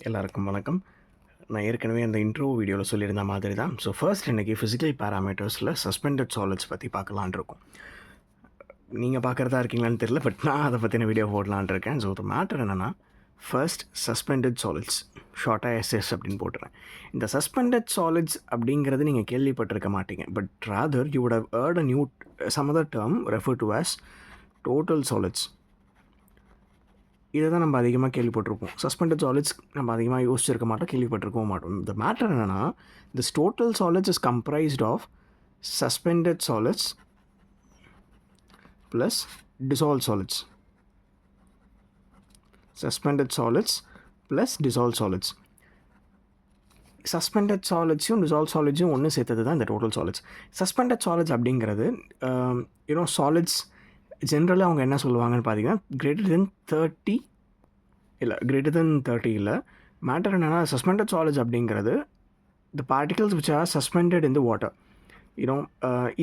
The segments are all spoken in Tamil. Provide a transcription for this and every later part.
எல்லாருக்கும் வணக்கம். நான் ஏற்கனவே அந்த இன்ட்ரோ வீடியோவில் சொல்லியிருந்த மாதிரி தான். ஸோ ஃபர்ஸ்ட் இன்றைக்கி ஃபிசிக்கல் பேராமீட்டர்ஸில் சஸ்பெண்டட் சாலிட்ஸ் பற்றி பார்க்கலான் இருக்கோம். நீங்கள் பார்க்குறதா இருக்கீங்களான்னு தெரியல, பட் நான் அதை பற்றின வீடியோ போடலான் இருக்கேன். ஸோ ஒரு மேட்டர் என்னென்னா, ஃபர்ஸ்ட் சஸ்பெண்டட் சாலிட்ஸ், ஷார்ட்டாக எஸ்எஸ் அப்படின்னு போட்டுறேன். இந்த சஸ்பெண்டட் சாலிட்ஸ் அப்படிங்கிறது நீங்கள் கேள்விப்பட்டிருக்க மாட்டீங்க, but rather you would have heard a new some other term refer to as total solids. இதை தான் நம்ம அதிகமாக கேள்விப்பட்டிருப்போம். சஸ்பெண்டட் சாலிட்ஸ் நம்ம அதிகமாக யோசிச்சிருக்க மாட்டோம், கேள்விப்பட்டிருக்கவும் மாட்டோம். இந்த மேட்டர் என்னென்னா, this total solids is comprised of suspended solids plus dissolved solids. Suspended solids plus dissolved solids. Suspended சாலிட்ஸும் dissolved solidsயும் ஒன்று சேர்த்தது தான் இந்த டோட்டல் சாலிட்ஸ். சஸ்பெண்டட் சாலிட்ஸ் அப்படிங்கிறது சாலிட்ஸ் ஜென்ரலாக அவங்க என்ன சொல்லுவாங்கன்னு பார்த்தீங்கன்னா, greater than 30 இல்லை. மேட்டர் என்னென்னா, சஸ்பெண்டட் சாலிட்ஸ் அப்படிங்கிறது the particles which are suspended in the water.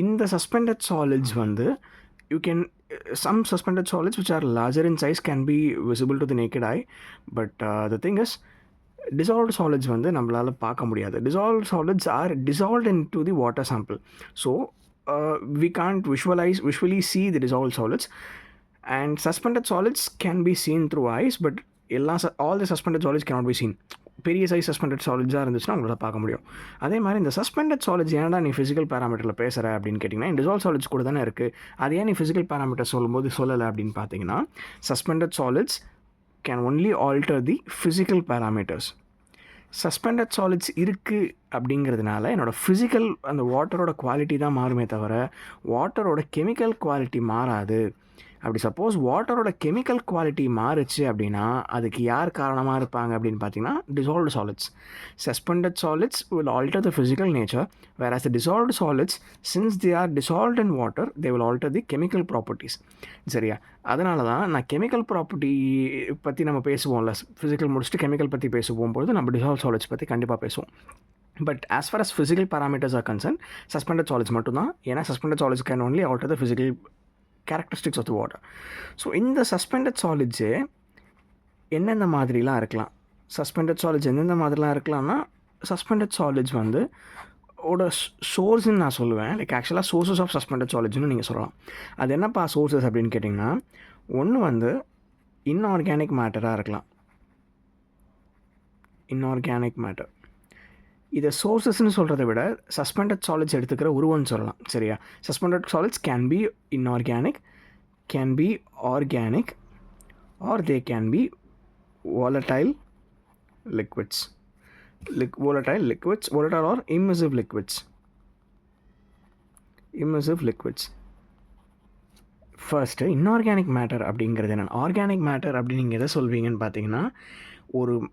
இந்த சஸ்பெண்டட் சாலிட்ஸ் வந்து some suspended solids which are larger in size can be visible to the naked eye, but the thing is, dissolved solids வந்து நம்மளால் பார்க்க முடியாது. Dissolved solids are dissolved into the water sample, so we can't visually see the dissolved solids, and suspended solids can be seen through eyes, but all the suspended solids cannot be seen. பெரிய சைஸ் சஸ்பெண்டட் சாலிட்ஸாக இருந்துச்சுன்னா உங்களால் பார்க்க முடியும். அதே மாதிரி இந்த சஸ்பெண்டட் சாலிட்ஸ் ஏன்டா நீ ஃபிசிக்கல் பேராமீட்டரில் பேசுகிற அப்படின்னு கேட்டிங்கன்னா, டிசால்வ் சாலிட்ஸ் கூட தானே இருக்குது, அது ஏன் நீ ஃபிசிக்கல் பேராமீட்டர் சொல்லும்போது சொல்லலை அப்படின்னு பார்த்தீங்கன்னா, suspended solids can only alter the physical parameters. Suspended solids இருக்குது அப்படிங்கிறதுனால என்னோடய ஃபிசிக்கல் அந்த வாட்டரோட குவாலிட்டி தான் மாறுமே தவிர வாட்டரோட கெமிக்கல் குவாலிட்டி மாறாது. அப்படி சப்போஸ் வாட்டரோட கெமிக்கல் குவாலிட்டி மாறுச்சு அப்படின்னா அதுக்கு யார் காரணமாக இருப்பாங்க அப்படின்னு பார்த்தீங்கன்னா, dissolved solids. Suspended solids will alter the physical nature, whereas the dissolved solids, since they are dissolved in water, they will alter the chemical properties. சரியா? அதனால தான் நான் கெமிக்கல் ப்ராப்பர்ட்டி பற்றி நம்ம பேசுவோம்ல, ஃபிசிக்கல் முடிச்சுட்டு கெமிக்கல் பற்றி பேசும்போது நம்ம dissolved solids பற்றி கண்டிப்பாக பேசுவோம். But as far as physical parameters are concern, suspended solids மட்டும்தான். ஏன்னா suspended solids can only alter the physical characteristics of the water. So இந்த சஸ்பெண்டட் சாலிட்ஸு எந்தெந்த மாதிரிலாம் இருக்கலாம், சஸ்பெண்டட் சாலிட்ஸ் எந்தெந்த மாதிரிலாம் இருக்கலாம்னா, சஸ்பெண்டட் சாலிட்ஸ் வந்து சோர்ஸ்ன்னு நான் சொல்லுவேன். லைக் ஆக்சுவலாக சோர்ஸஸ் ஆஃப் சஸ்பெண்டட் சாலிட்ஸ்னு நீங்கள் சொல்லலாம். அது என்னப்பா சோர்ஸஸ் அப்படின்னு கேட்டிங்கன்னா, ஒன்று வந்து இன்ஆர்கானிக் மேட்டராக இருக்கலாம். இன்ஆர்கானிக் மேட்டர் இதை சோர்ஸஸ்ன்னு சொல்கிறத விட சஸ்பெண்டட் சாலிட்ஸ் எடுத்துக்கிற உருவம்னு சொல்லலாம். சரியா? Suspended solids can be inorganic, can be organic, or they can be volatile liquids. Volatile or immersive liquids. First inorganic matter அப்படிங்கிறது என்னென்ன? ஆர்கானிக் மேட்டர் அப்படின்னு நீங்கள் எதை சொல்வீங்கன்னு பார்த்தீங்கன்னா,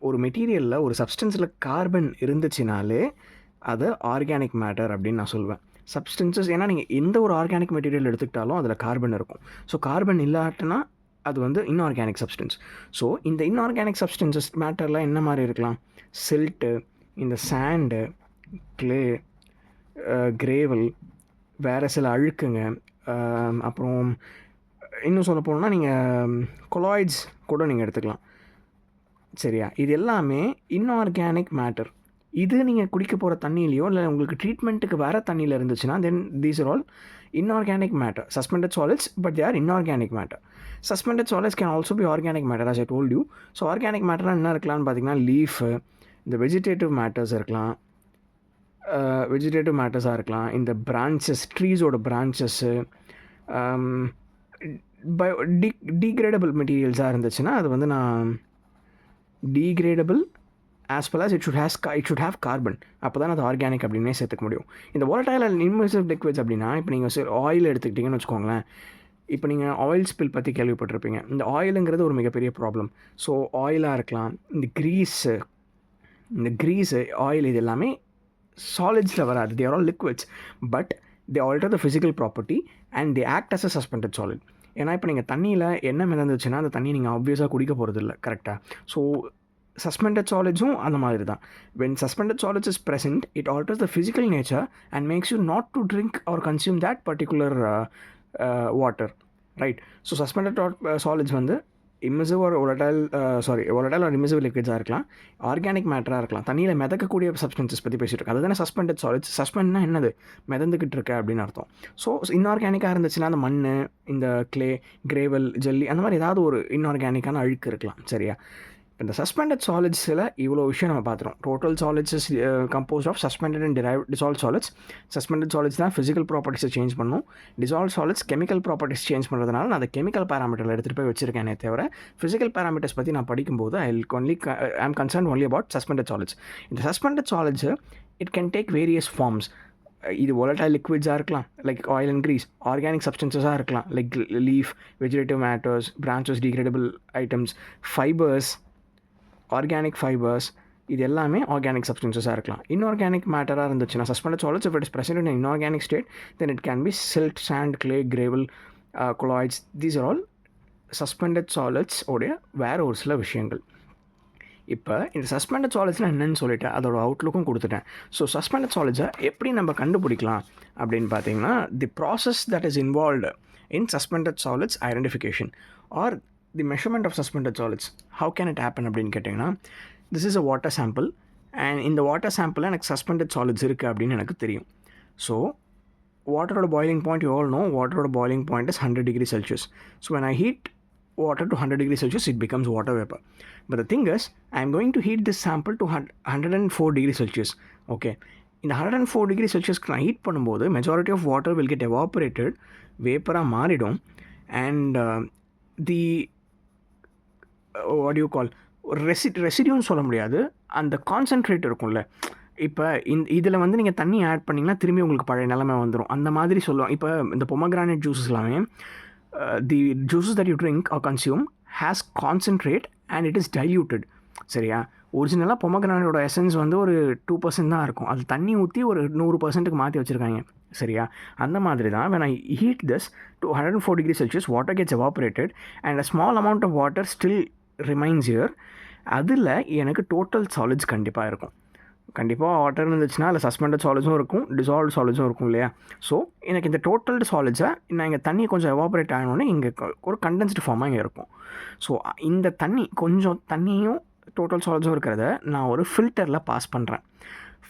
ஒரு மெட்டீரியலில் ஒரு சப்ஸ்டன்ஸில் கார்பன் இருந்துச்சுனாலே அது ஆர்கானிக் மேட்டர் அப்படின்னு நான் சொல்வேன். சப்ஸ்டன்சஸ், ஏன்னா நீங்கள் எந்த ஒரு ஆர்கானிக் மெட்டீரியல் எடுத்துக்கிட்டாலும் அதில் கார்பன் இருக்கும். ஸோ கார்பன் இல்லாட்டினா அது வந்து இன்ஆர்கானிக் சப்ஸ்டன்ஸ். ஸோ இந்த இன்ஆர்கானிக் சப்ஸ்டன்சஸ் மேட்டரில் என்ன மாதிரி இருக்கலாம்? சில்ட்டு, இந்த சாண்டு, க்ளே, கிரேவல், வேறு சில அழுக்குங்க, அப்புறம் இன்னும் சொல்ல போனோம்னா நீங்கள் கொலாய்ட்ஸ் கூட நீங்கள் எடுத்துக்கலாம். சரியா? இது எல்லாமே இன்ஆர்கானிக் மேட்டர். இது நீங்கள் குடிக்க போகிற தண்ணியிலையோ இல்லை உங்களுக்கு ட்ரீட்மெண்ட்டுக்கு வேறு தண்ணியில் இருந்துச்சுன்னா then these are all inorganic matter. Suspended solids, but they are inorganic matter. Suspended solids can also be organic matter, as I told you. So organic மேட்டர்னால் என்ன இருக்கலாம்னு பார்த்தீங்கன்னா, லீஃபு, இந்த வெஜிடேட்டிவ் மேட்டர்ஸ் இருக்கலாம், வெஜிடேட்டிவ் இருக்கலாம், இந்த பிரான்ச்சஸ், ட்ரீஸோட பிரான்ச்சஸ்ஸு, டீக்ரேடபிள் மெட்டீரியல்ஸாக இருந்துச்சுன்னா அது வந்து நான் degradable as well as it should have carbon. அப்போ தான் அது ஆர்கானிக் அப்படின்னே சேர்த்துக்க முடியும். இந்த volatile and immersive liquids அப்படின்னா, இப்போ நீங்கள் ஆயில் எடுத்துக்கிட்டிங்கன்னு வச்சுக்கோங்களேன். இப்போ நீங்கள் ஆயில் ஸ்பில் பற்றி கேள்விப்பட்டிருப்பீங்க. இந்த ஆயிலுங்கிறது ஒரு மிகப்பெரிய ப்ராப்ளம். ஸோ ஆயிலாக இருக்கலாம், இந்த க்ரீஸு, ஆயில், இது எல்லாமே சாலிட்ஸில் வராது. they are all liquids, but they alter the physical property and they act as a suspended solid. ஏன்னா இப்போ நீங்கள் தண்ணியில் எண்ணெய் மிதந்துச்சுன்னா அந்த தண்ணியை நீங்கள் ஆப்வியஸாக குடிக்க போகிறது இல்லை, கரெக்டாக? ஸோ சஸ்பெண்டட் சாலிட்ஸும் அந்த மாதிரி தான். When suspended solids is present, it alters the physical nature and makes you not to drink or consume that particular water, right? So suspended solids வந்து இம்மிசிவ் ஒரு volatile ஒரு இம்மிசிவ் லிக்விட்ஸாக இருக்கலாம், ஆர்கானிக் மேட்டராக இருக்கலாம், தண்ணியில் மிதக்கக்கூடிய சப்ஸ்டன்சஸ் பற்றி பேசிகிட்டு இருக்கோம். அதுதானே சஸ்பெண்டட் சாலிட்ஸ். சஸ்பெண்ட்னா என்னது? மிதந்துக்கிட்டு இருக்க அப்படின்னு அர்த்தம். ஸோ இன்ஆர்கானிக்காக இருந்துச்சுன்னா அந்த மண், இந்த கிளே, கிரேவல், ஜெல்லி அந்த மாதிரி ஏதாவது ஒரு இன்ஆர்கானிக்கான அழுக்கு இருக்கலாம். சரியா? இப்போ இந்த சஸ்பெண்டட் சாலிட்ஸில் இவ்வளோ விஷயம் நம்ம பார்த்துறோம். Total solids is composed of suspended and dissolve solids. Suspended சாலிட்ஸ் தான் ஃபிசிக்கல் ப்ராப்பர்ட்டிஸை சேஞ்ச் பண்ணும். Dissolve solids chemical properties change பண்ணுறதுனால நான் அதை கெமிக்கல் பேராமீட்டரில் எடுத்துகிட்டு போய் வச்சிருக்கேனே தவிர ஃபிசிக்கல் பேராமீட்டர்ஸ் பற்றி நான் படிக்கும்போது I am concern only about suspended solids. இந்த suspended solids it can take various forms. இது volatile லிக்விட்ஸாக இருக்கலாம், like oil and grease. Organic சப்ஸ்டன்சஸாக இருக்கலாம், like leaf, vegetative matters, branches, degradable items, fibres, organic fibres. இது எல்லாமே ஆர்கானிக் சப்ஸ்டன்சஸாக இருக்கலாம். இன்ஆர்கானிக் மேட்டராக இருந்துச்சுன்னா suspended solids if it is present in inorganic state then it can be silt, sand, clay, gravel, colloids. These are all suspended solids உடைய வேறு ஒரு சில விஷயங்கள். இப்போ இந்த சஸ்பெண்டட் சாலிட்ஸ்னால் என்னென்னு சொல்லிட்டேன், அதோட அவுட்லுக்கும் கொடுத்துட்டேன். ஸோ சஸ்பெண்டட் சாலிட்ஸை எப்படி நம்ம கண்டுபிடிக்கலாம் அப்படின்னு பார்த்தீங்கன்னா, the process that is involved in suspended solids identification or the measurement of suspended solids. How can it happen அப்படின்னு கேட்டிங்கன்னா, this is a water sample and இந்த வாட்டர் சாம்பிளில் எனக்கு சஸ்பெண்டட் சாலிட்ஸ் இருக்குது அப்படின்னு எனக்கு தெரியும். ஸோ வாட்டரோட boiling point, you all know வாட்டரோட boiling point is 100 degrees Celsius. So when I heat water to 100 degrees Celsius, it becomes water vapor. But the thing is, I am going to heat this sample to 104 degrees Celsius. Okay. In the 104 degrees Celsius நான் ஹீட் பண்ணும்போது majority of water will get evaporated, வேப்பராக மாறிடும். And the what do you call ரெசிடியூன்னு சொல்ல முடியாது, அந்த கான்சன்ட்ரேட் இருக்கும்ல. இப்போ இதில் வந்து நீங்கள் தண்ணி ஆட் பண்ணிங்கன்னா திரும்பி உங்களுக்கு பழைய நிலைமை வந்துடும். அந்த மாதிரி சொல்லுவோம். இப்போ இந்த பொமக்ரானேட் ஜூஸஸ் எல்லாமே the juices that you drink or consume has concentrate and it is diluted. சரியா? ஒரிஜினலாக பொமக்ரானேட்டோட எசன்ஸ் வந்து ஒரு 2% தான் இருக்கும். அது தண்ணி ஊற்றி ஒரு 100%க்கு மாற்றி வச்சுருக்காங்க. சரியா? அந்த மாதிரி தான் when I heat this to 104 degrees Celsius, water gets evaporated and a small amount of water still remains here. அதில் எனக்கு டோட்டல் சாலிட்ஸ் கண்டிப்பாக இருக்கும். கண்டிப்பாக வாட்டர் இருந்துச்சுன்னா அதில் சஸ்பெண்டட் சாலிட்ஸும் இருக்கும், டிசால்வ் சாலிட்ஸும் இருக்கும் இல்லையா? ஸோ எனக்கு இந்த டோட்டல் சாலிட்ஸை நான் இங்கே தண்ணி கொஞ்சம் எவாபரேட் ஆகணுன்னே இங்கே ஒரு கண்டென்ஸ்டு ஃபார்மாக இங்கே இருக்கும். ஸோ இந்த தண்ணி கொஞ்சம் தண்ணியும் டோட்டல் சாலிட்ஸும் இருக்கிறத நான் ஒரு ஃபில்டரில் பாஸ் பண்ணுறேன்.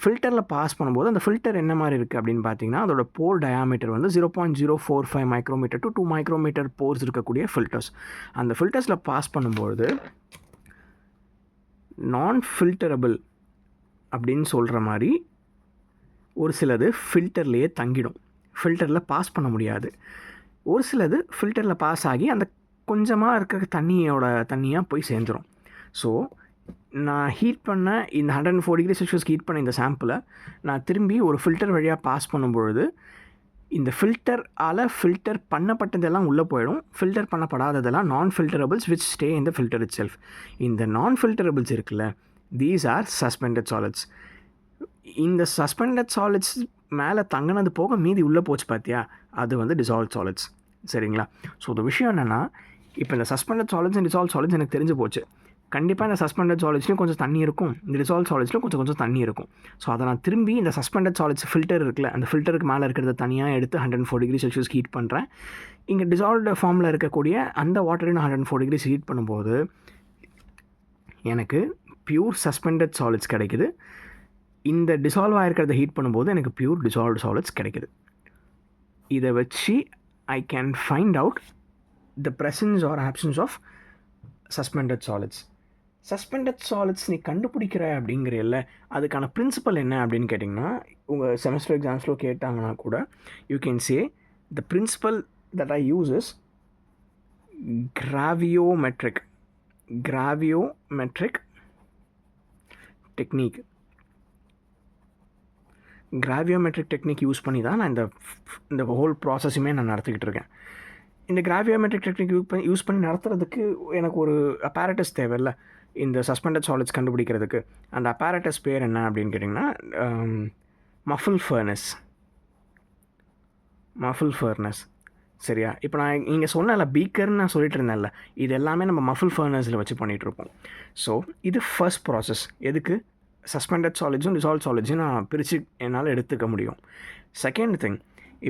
ஃபில்டரில் பாஸ் பண்ணும்போது அந்த ஃபில்டர் என்ன மாதிரி இருக்குது அப்படின்னு பார்த்தீங்கன்னா, அதோட போர் டயாமீட்டர் வந்து 0.045 மைக்ரோமீட்டர் டு 2 மைக்ரோமீட்டர் போர்ஸ் இருக்கக்கூடிய ஃபில்டர்ஸ். அந்த ஃபில்டர்ஸில் பாஸ் பண்ணும்போது நான் ஃபில்டரபிள் அப்படின்னு சொல்கிற மாதிரி ஒரு சிலது ஃபில்டர்லேயே தங்கிடும், ஃபில்டரில் பாஸ் பண்ண முடியாது. ஒரு சிலது ஃபில்டரில் பாஸ் ஆகி அந்த கொஞ்சமாக இருக்கிற தண்ணியாக போய் சேர்ந்துடும். ஸோ நான் ஹீட் பண்ண இந்த 104 degrees Celsius ஹீட் பண்ண இந்த சாம்பிளை நான் திரும்பி ஒரு ஃபில்டர் வழியாக பாஸ் பண்ணும்பொழுது இந்த ஃபில்டர் பண்ணப்பட்டதெல்லாம் உள்ளே போயிடும். ஃபில்டர் பண்ணப்படாததெல்லாம் non filterables which stay in the filter itself. இந்த நான் ஃபில்டரபிள்ஸ் இருக்குல்ல, தீஸ் ஆர் சஸ்பெண்டட் சாலிட்ஸ். இந்த சஸ்பெண்டட் சாலிட்ஸ் மேலே தங்கினது போக மீதி உள்ளே போச்சு பார்த்தியா, அது வந்து டிசால்வ் சாலிட்ஸ். சரிங்களா? ஸோ இந்த விஷயம் என்னென்னா, இப்போ இந்த suspended solids and dissolve solids எனக்கு தெரிஞ்சு போச்சு. கண்டிப்பாக இந்த சஸ்பெண்டட் சாலிட்ஸ்லையும் கொஞ்சம் தண்ணி இருக்கும், இந்த டிசால்வ் சாலிட்ஸ்லையும் கொஞ்சம் தண்ணி இருக்கும். ஸோ அதை நான் திரும்பி இந்த சஸ்பெண்டட் சாலிட்ஸ் ஃபில்டர் இருக்குல்ல, அந்த ஃபில்டருக்கு மேலே இருக்கிறத தனியாக எடுத்து 104 degrees Celsius ஹீட் பண்ணுறேன். இங்கே டிசால்வ்டு ஃபார்மில் இருக்கக்கூடிய அந்த வாட்டரையும் 104 degrees ஹீட் பண்ணும்போது எனக்கு பியூர் சஸ்பெண்டட் சாலிட்ஸ் கிடைக்குது. இந்த டிசால்வ் ஆகிருக்கிறத ஹீட் பண்ணும்போது எனக்கு பியூர் டிசால்வ்டு சாலிட்ஸ் கிடைக்குது. இதை வச்சு I can find out the presence or absence of suspended solids. Suspended solids நீ கண்டுபிடிக்கிற அப்படிங்கிறல்ல, அதுக்கான பிரின்சிபல் என்ன அப்படின்னு கேட்டிங்கன்னா, உங்கள் செமஸ்டர் எக்ஸாம்ஸில் கேட்டாங்கன்னா கூட you can say the principle that I use is gravimetric technique. Gravimetric technique use பண்ணி தான் நான் இந்த ஹோல் ப்ராசஸுமே நான் நடத்திக்கிட்டு இருக்கேன். இந்த கிராவியோமெட்ரிக் டெக்னிக் யூஸ் பண்ணி நடத்துறதுக்கு எனக்கு ஒரு அப்பாரட்டஸ் தேவையில்ல இந்த சஸ்பெண்டட் சாலிட்ஸ் கண்டுபிடிக்கிறதுக்கு. அந்த அப்பாரட்டஸ் பேர் என்ன அப்படின்னு கேட்டிங்கன்னா, மஃபிள் ஃபர்னஸ். சரியா? இப்போ நான் இங்கே சொன்னல பீக்கர்னு நான் சொல்லிட்டு இருந்தேன்ல, இது எல்லாமே நம்ம மஃபிள் ஃபர்னஸில் வச்சு பண்ணிகிட்ருப்போம். ஸோ இது ஃபர்ஸ்ட் ப்ராசஸ். எதுக்கு? சஸ்பெண்டட் சாலிட்ஸும் டிசால்வ் சாலிட்ஸும் நான் பிரித்து என்னால் எடுத்துக்க முடியும். செகண்ட் திங்,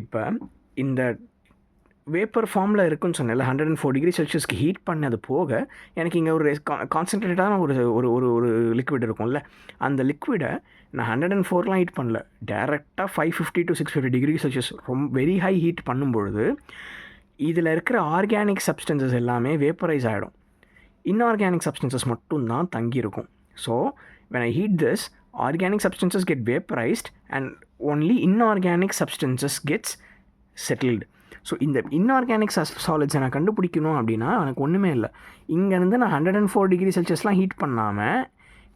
இப்போ இந்த வேப்பர் ஃபார்மில் இருக்குன்னு சொன்னேன்ல 104 டிகிரி செல்சியஸ்க்கு ஹீட் பண்ணது போக எனக்கு இங்கே ஒரு கான்சன்ட்ரேட்டடான ஒரு ஒரு ஒரு ஒரு லிக்விட் இருக்கும்ல, அந்த லிக்விடை நான் 104லாம் ஹீட் பண்ணல, டேரெக்டாக 550 to 650 டிகிரி செல்சியஸ் ரொம்ப வெரி ஹை ஹீட் பண்ணும்பொழுது இதில் இருக்கிற ஆர்கானிக் சப்ஸ்டன்சஸ் எல்லாமே வேப்பரைஸ் ஆகிடும், இன்ஆர்கானிக் சப்ஸ்டன்சஸ் மட்டும்தான் தங்கியிருக்கும். So when I heat this, organic substances get vaporized and only inorganic substances gets settled. So இந்த இன்ஆர்கானிக் சாலிட்ஸை நான் கண்டுபிடிக்கணும் அப்படின்னா எனக்கு ஒன்றுமே இல்லை, இங்கேருந்து நான் 104 டிகிரி செல்சியஸ்லாம் ஹீட் பண்ணாமல்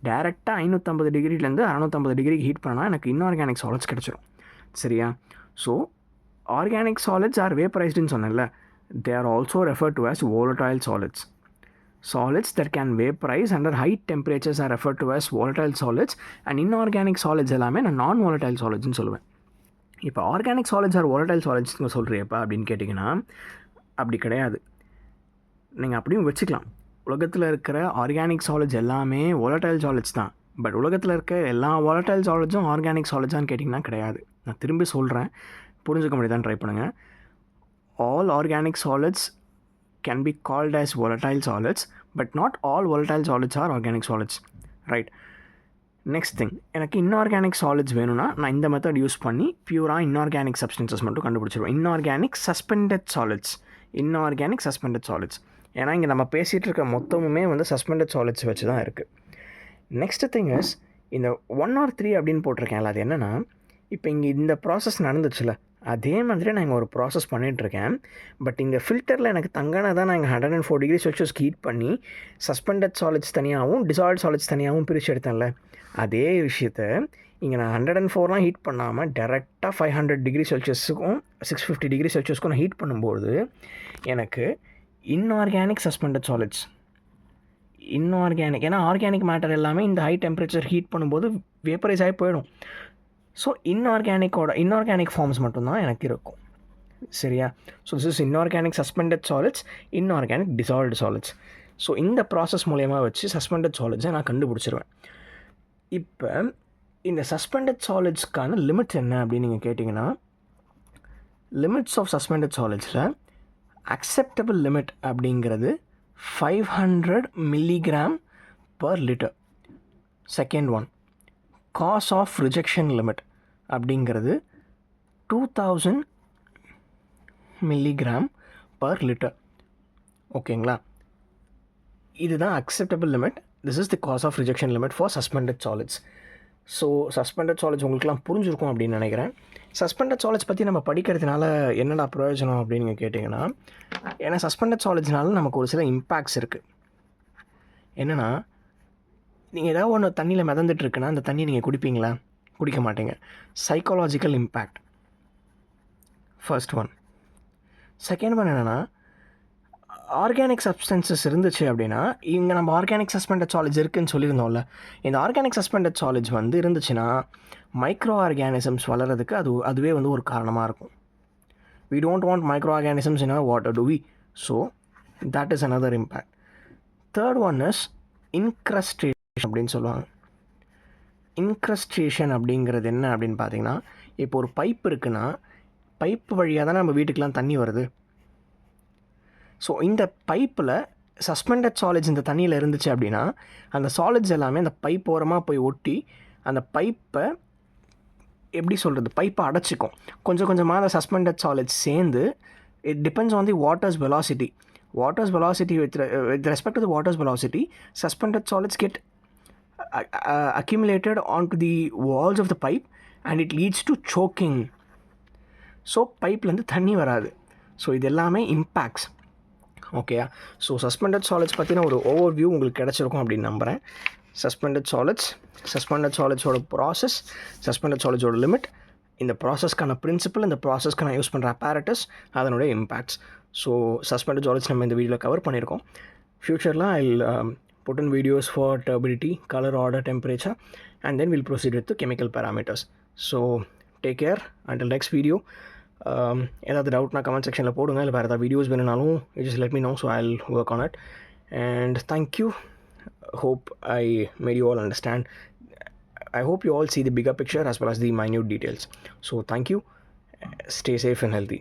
டேரெக்டாக 550 டிகிரிலேருந்து 650 டிகிரிக்கு ஹீட் பண்ணால் எனக்கு இன்ஆர்கானிக் சாலிட்ஸ் கிடச்சிரும். சரியா? ஸோ ஆர்கானிக் சாலிட்ஸ் ஆர் வேப்பரைஸ்டுன்னு சொன்னேன்ல, they are also refer to as volatile solids. Solids that can vaporize under high temperatures are referred to as volatile solids, and inorganic solids எல்லாமே நான் நான் volatile solidsன்னு சொல்லுவேன். இப்போ ஆர்கானிக் சாலிட்ஸ் ஆர் volatile solidsன்னு சொல்கிறியப்பா அப்படின்னு கேட்டிங்கன்னா அப்படி கிடையாது. நீங்கள் அப்படியும் வச்சுக்கலாம், உலகத்தில் இருக்கிற ஆர்கானிக் சாலிட்ஸ் எல்லாமே volatile solids தான், பட் உலகத்தில் இருக்க எல்லா volatile solidsம் ஆர்கானிக் சாலிட்ஸான்னு கேட்டிங்கன்னா கிடையாது. நான் திரும்பி சொல்கிறேன், புரிஞ்சுக்க முடியுதான்னு ட்ரை பண்ணுங்கள். All organic solids can be called as volatile solids, but not all volatile solids are organic solids, right? Next thing, எனக்கு inorganic solids வேணும்னா நான் இந்த மெத்தட் யூஸ் பண்ணி பியூராக இன்ஆர்கானிக் சப்ஸ்டன்சஸ் மட்டும் கண்டுபிடிச்சிருவேன். இன்ஆர்கானிக் சஸ்பெண்டட் சாலிட்ஸ், ஏன்னா இங்கே நம்ம பேசிகிட்டு இருக்க மொத்தமுமே வந்து சஸ்பெண்டட் சாலிட்ஸ் வச்சு தான் இருக்குது. நெக்ஸ்ட் திங் இஸ், இந்த 1 or 3 அப்படின்னு போட்டிருக்கேன்ல, அது என்னென்னா இப்போ இங்கே இந்த ப்ராசஸ் நடந்துச்சுல, அதே மாதிரி நான் இங்கே ஒரு ப்ராசஸ் பண்ணிகிட்ருக்கேன். பட் இந்த ஃபில்டரில் எனக்கு தங்கினதான் நான் இங்கே 104 டிகிரி செல்சியஸ்க்கு ஹீட் பண்ணி சஸ்பெண்டட் சாலிட்ஸ் தனியாகவும் டிசால்வ்ட் சாலிட்ஸ் தனியாகவும் பிரித்து எடுத்தேன்ல, அதே விஷயத்த இங்கே நான் 104லாம் ஹீட் பண்ணாமல் டேரெக்டாக 500 டிகிரி செல்சியஸுக்கும் 650 டிகிரி செல்சியஸ்க்கும் நான் ஹீட் பண்ணும்போது எனக்கு இன்ஆர்கானிக் சஸ்பெண்டட் சாலிட்ஸ், இன்ஆர்கானிக், ஏன்னா ஆர்கானிக் மேட்டர் எல்லாமே இந்த ஹை டெம்பரேச்சர் ஹீட் பண்ணும்போது வேப்பரைஸ் ஆகி போயிடும். ஸோ இன்ஆர்கானிக் ஃபார்ம்ஸ் மட்டும்தான் எனக்கு இருக்கும். சரியா? So this is inorganic suspended solids, inorganic dissolved solids. So இந்த ப்ராசஸ் மூலயமா வச்சு சஸ்பெண்டட் சாலிட்ஸை நான் கண்டுபிடிச்சிருவேன். இப்போ இந்த சஸ்பெண்டட் சாலிட்ஸ்க்கான லிமிட்ஸ் என்ன அப்படின்னு நீங்கள் கேட்டிங்கன்னா, லிமிட்ஸ் ஆஃப் சஸ்பெண்டட் சாலிட்ஸில் அக்செப்டபிள் லிமிட் அப்படிங்கிறது 500 mg/L. Second one, cause of rejection limit அப்படிங்கிறது 2000 mg/L. ஓகேங்களா? இதுதான் acceptable limit. This is the cause of rejection limit for suspended solids. So suspended solids உங்களுக்குலாம் புரிஞ்சிருக்கும் அப்படின்னு நினைக்கிறேன். சஸ்பெண்டட் சாலிட்ஸ் பற்றி நம்ம படிக்கிறதுனால என்னடா பிரயோஜனம் அப்படின்னு நீங்கள் கேட்டிங்கன்னா, ஏன்னா சஸ்பெண்டட் சாலிட்ஸ்னால நமக்கு ஒரு சில இம்பேக்ட்ஸ் இருக்குது. என்னென்னா, நீங்கள் ஏதாவது ஒன்று தண்ணியில் மிதந்துட்டுருக்குன்னா அந்த தண்ணியை நீங்கள் குடிப்பீங்களா? குடிக்க மாட்டீங்க. Psychological impact first one. Second one என்னென்னா, ஆர்கானிக் சப்ஸ்டன்சஸ் இருந்துச்சு அப்படின்னா, இங்கே நம்ம ஆர்கானிக் சஸ்பெண்டட் சாலிட்ஸ் இருக்குதுன்னு சொல்லியிருந்தோம்ல, இந்த ஆர்கானிக் சஸ்பெண்டட் சாலிட்ஸ் வந்து இருந்துச்சுன்னா மைக்ரோ ஆர்கானிசம்ஸ் வளர்கிறதுக்கு அதுவே வந்து ஒரு காரணமாக இருக்கும். we don't want microorganisms in our water, do we? So that is another impact. Third one is incrustation அப்படின்னு சொல்லுவாங்க. இன்க்ரஸ்டேஷன் அப்படிங்கிறது என்ன அப்படின்னு பார்த்தீங்கன்னா, இப்போ ஒரு பைப் இருக்குன்னா பைப்பு வழியாக தான் நம்ம வீட்டுக்கெலாம் தண்ணி வருது. ஸோ இந்த பைப்பில் சஸ்பெண்டட் சாலிட்ஸ் இந்த தண்ணியில் இருந்துச்சு அப்படின்னா அந்த சாலிட்ஸ் எல்லாமே அந்த பைப் ஓரமாக போய் ஒட்டி அந்த பைப்பை எப்படி சொல்கிறது, பைப்பை அடைச்சிக்கும். கொஞ்சம் கொஞ்சமாக அந்த சஸ்பெண்டட் சாலிட்ஸ் சேர்ந்து, it depends on the waters velocity. With respect to the water's velocity, suspended solids get accumulated onto the walls of the pipe and it leads to choking. So பைப்லேருந்து தண்ணி வராது. ஸோ இது எல்லாமே இம்பேக்ட்ஸ். ஓகேயா? ஸோ சஸ்பெண்டட் சாலிட்ஸ் பற்றின ஒரு ஓவர்வியூ உங்களுக்கு கிடச்சிருக்கும் அப்படின்னு நம்புகிறேன். சஸ்பெண்டட் சாலிட்ஸோட ப்ராசஸ், சஸ்பெண்டட் சாலிட்ஸோட லிமிட், இந்த ப்ராசஸ்க்கான பிரின்சிபல், இந்த ப்ராசஸ்க்கு நான் யூஸ் பண்ணுற apparatus, அதனுடைய இம்பேக்ட்ஸ். ஸோ சஸ்பெண்டட் சாலிட்ஸ் நம்ம இந்த வீடியோவில் கவர் பண்ணியிருக்கோம். ஃப்யூச்சரில் I'll put in videos for turbidity, color, order, temperature, and then we'll proceed with the chemical parameters. So take care until next video. ஏதாவது டவுட்னா கமெண்ட் செக்ஷனில் போடுங்க. இல்லை வேறு ஏதாவது வீடியோஸ் வேணுனாலும் just let me know, so I'll work on it. And thank you. Hope I made you all understand. I hope you all see the bigger picture as well as the minute details. So thank you. Stay safe and healthy.